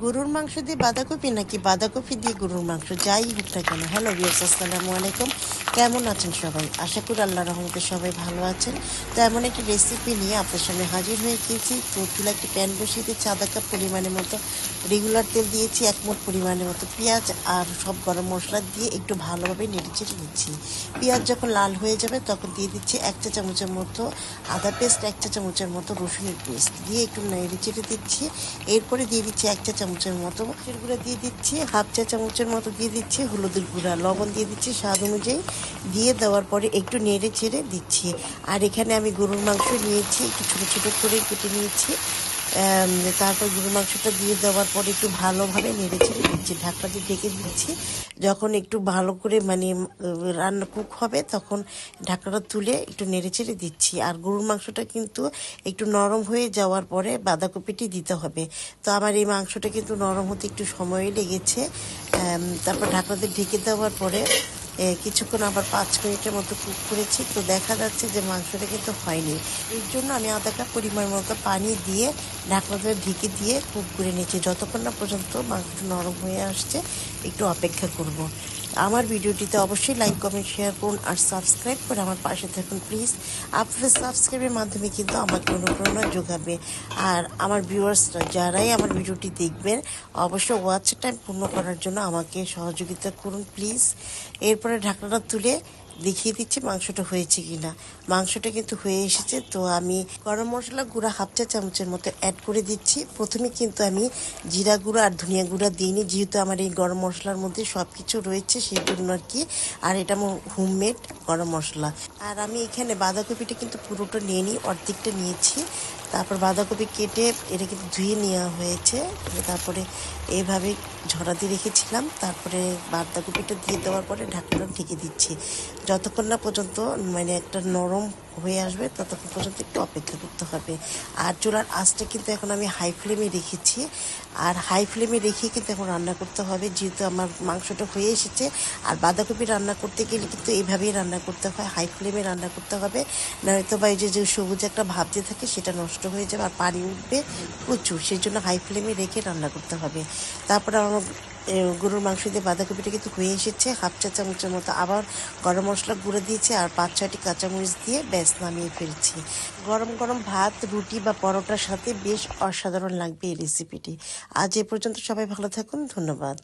গরুর মাংস দিয়ে বাঁধাকপি নাকি বাঁধাকপি দিয়ে গরুর মাংস, যাই হোক না কেন। হ্যালো ভিউয়ার্স, আসসালামু আলাইকুম। কেমন আছেন সবাই? আশা করি আল্লাহর রহমতে সবাই ভালো আছেন। তো এমন একটি রেসিপি নিয়ে আপনার সামনে হাজির হয়ে গিয়েছি। তো চুলা একটি প্যান বসিয়ে দিয়েছি, আধা কাপ পরিমাণের মতো রেগুলার তেল দিয়েছি, 1 মুঠ পরিমাণের মতো পেঁয়াজ আর সব গরম মশলা দিয়ে একটু ভালোভাবে নেড়ে চেড়ে দিচ্ছি। পেঁয়াজ যখন লাল হয়ে যাবে তখন দিয়ে দিচ্ছি 1 চা চামচের মতো আদা পেস্ট, 1 চা চামচের মতো রসুনের পেস্ট দিয়ে একটু নেড়ে চেড়ে দিচ্ছি। এরপরে দিয়ে দিচ্ছি 1 চা চামচের মতো মরিচের গুঁড়া দিয়ে দিচ্ছি, 1/2 চা চামচের মতো দিয়ে দিচ্ছি হলুদের গুঁড়া, লবণ দিয়ে দিচ্ছি স্বাদ অনুযায়ী। দিয়ে দেওয়ার পরে একটু নেড়ে চেড়ে দিচ্ছি। আর এখানে আমি গরুর মাংস নিয়েছি, একটু ছোটো ছোটো করে কেটে নিয়েছি। তারপর গরুর মাংসটা দিয়ে দেওয়ার পরে একটু ভালোভাবে নেড়ে চেড়ে দিচ্ছি, ঢাকনা দিয়ে ঢেকে দিচ্ছি। যখন একটু ভালো করে রান্না কুক হবে তখন ঢাকনাটা তুলে একটু নেড়ে চেড়ে দিচ্ছি। আর গরুর মাংসটা কিন্তু একটু নরম হয়ে যাওয়ার পরে বাঁধাকপিটি দিতে হবে। তো আমার এই মাংসটা কিন্তু নরম হতে একটু সময় লেগেছে। তারপর ঢাকনাতে ঢেকে দেওয়ার পরে কিছুক্ষণ আবার 5 মিনিটের মতো কুক করেছি। তো দেখা যাচ্ছে যে মাংসটা কিন্তু হয়নি। এর জন্য আমি আধা কাপ পরিমাণ মতো পানি দিয়ে ঢাকনাটা ঢেকে দিয়ে কুক করে নিয়েছি। যতক্ষণ না পর্যন্ত মাংসটা নরম হয়ে আসছে একটু অপেক্ষা করব। আমার ভিডিওটিতে অবশ্যই লাইক কমেন্ট শেয়ার করুন আর সাবস্ক্রাইব করে আমার পাশে থাকুন প্লিজ। আপনাদের সাবস্ক্রাইবের মাধ্যমে কিন্তু আমাকে অনুপ্রেরণা যোগাবে। আর আমার ভিউয়ার্সরা যারাই আমার ভিডিওটি দেখবেন অবশ্যই ওয়াচ টাইম পূর্ণ করার জন্য আমাকে সহযোগিতা করুন প্লিজ। এরপরে ঢাকনাটা তুলে দেখিয়ে দিচ্ছি মাংসটা হয়েছে কিনা। মাংসটা কিন্তু হয়ে এসেছে। তো আমি গরম মশলা গুঁড়া 1/2 চা চামচের মতো অ্যাড করে দিচ্ছি। প্রথমে কিন্তু আমি জিরা গুঁড়া আর ধনিয়া গুঁড়া দিইনি, যেহেতু আমার এই গরম মশলার মধ্যে সব কিছু রয়েছে সেই জন্য আর কি। আর এটা হোমমেড গরম মশলা। আর আমি এখানে বাঁধাকপিটা কিন্তু পুরোটা নিয়ে নিই, অর্ধেকটা নিয়েছি। তারপর বাঁধাকপি কেটে এটা কিন্তু ধুয়ে নেওয়া হয়েছে। তারপরে এইভাবে ঝরা দিয়ে রেখেছিলাম। তারপরে বাঁধাকপিটা দিয়ে দেওয়ার পরে ঢাকনাটা ঢেকে দিচ্ছি। যতক্ষণ না পর্যন্ত একটা নরম হয়ে আসবে ততক্ষণ পর্যন্ত একটু অপেক্ষা করতে হবে। আর চুলার আঁচটা কিন্তু এখন আমি হাই ফ্লেমে রেখেছি। আর হাই ফ্লেমে রেখে কিন্তু এখন রান্না করতে হবে, যেহেতু আমার মাংসটা হয়ে এসেছে। আর বাঁধাকপি রান্না করতে গেলে কিন্তু এইভাবেই রান্না করতে হয়, হাই ফ্লেমে রান্না করতে হবে। নয়তো বা এই যে সবুজ একটা ভাব যে থাকে সেটা নষ্ট হয়ে যাবে আর পানি উঠবে প্রচুর, সেই জন্য হাই ফ্লেমে রেখে রান্না করতে হবে। তারপরে আমার গরুর মাংস দিয়ে বাঁধাকপিটা কিন্তু হয়ে এসেছে। 1/2 চা চামচের মতো আবার গরম মশলা গুঁড়ো দিয়েছি আর 5-6টি কাঁচামরিচ দিয়ে ব্যাস নামিয়ে ফেলছি। গরম গরম ভাত, রুটি বা পরোটার সাথে বেশ অসাধারণ লাগবে এই রেসিপিটি। আজ এ পর্যন্ত, সবাই ভালো থাকুন, ধন্যবাদ।